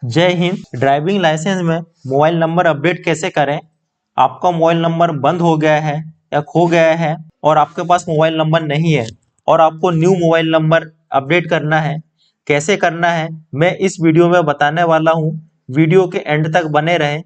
जय Hind. Driving licence में mobile number update कैसे करें? आपका मोबाइल नंबर बंद हो गया है या खो गया है और आपके पास मोबाइल नंबर नहीं है और आपको न्यू मोबाइल नंबर अपडेट करना है, कैसे करना है मैं इस वीडियो में बताने वाला हूं। वीडियो के एंड तक बने रहें।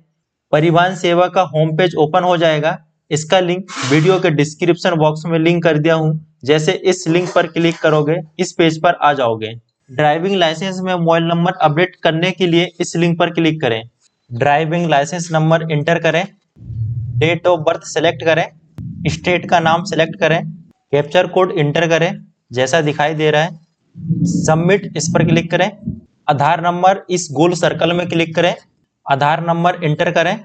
परिवहन सेवा का होम पेज ओपन हो जाएगा। इसका लिंक वीडियो के डिस्क्रिप्शन बॉक्स में लिंक कर दिया हूं। जैसे इस लिंक पर क्लिक करोगे इस पेज पर आ जाओगे। ड्राइविंग लाइसेंस में मोबाइल नंबर अपडेट करने के लिए इस लिंक पर क्लिक करें। ड्राइविंग लाइसेंस नंबर इंटर करें, डेट ऑफ बर्थ सेलेक्ट करें, स्टेट का नाम सेलेक्ट करें, कैप्चर कोड इंटर करें जैसा दिखाई दे रहा है। सबमिट इस पर क्लिक करें। आधार नंबर इस गोल सर्कल में क्लिक करें, आधार नंबर इंटर करें।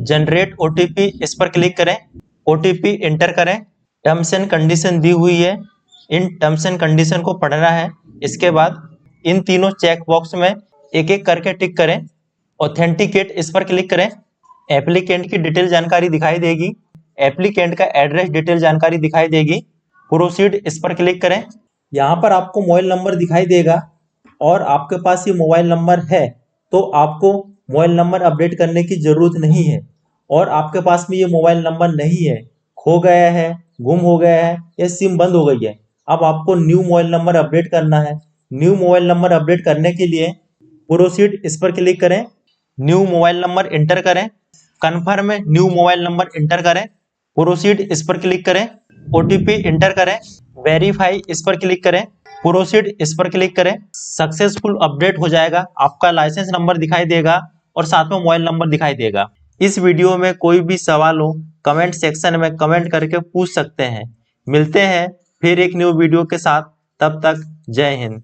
जनरेट ओटीपी इस पर क्लिक करें, ओटीपी इंटर करें। टर्म्स एंड कंडीशन दी हुई है, इन टर्म्स एंड कंडीशन को पढ़ना है। इसके बाद इन तीनों चेक बॉक्स में एक एक करके टिक करें। ऑथेंटिकेट इस पर क्लिक करें। एप्लीकेंट की डिटेल जानकारी दिखाई देगी, एप्लीकेंट का एड्रेस डिटेल जानकारी दिखाई देगी। प्रोसीड इस पर क्लिक करें। यहाँ पर आपको मोबाइल नंबर दिखाई देगा और आपके पास ये मोबाइल नंबर है तो आपको मोबाइल नंबर अपडेट करने की जरूरत नहीं है। और आपके पास में ये मोबाइल नंबर नहीं है, खो गया है, गुम हो गया है या सिम बंद हो गई है, अब आपको न्यू मोबाइल नंबर अपडेट करना है। न्यू मोबाइल नंबर अपडेट करने के लिए प्रोसीड इस पर क्लिक करें। न्यू मोबाइल नंबर इंटर करें, कन्फर्म में न्यू मोबाइल नंबर इंटर करें। प्रोसीड इस पर क्लिक करें, ओटीपी इंटर करें। वेरीफाई इस पर क्लिक करें, प्रोसीड इस पर क्लिक करें। सक्सेसफुल अपडेट हो जाएगा, आपका लाइसेंस नंबर दिखाई देगा और साथ में मोबाइल नंबर दिखाई देगा। इस वीडियो में कोई भी सवाल हो कमेंट सेक्शन में कमेंट करके पूछ सकते हैं। मिलते हैं फिर एक न्यू वीडियो के साथ, तब तक जय हिंद।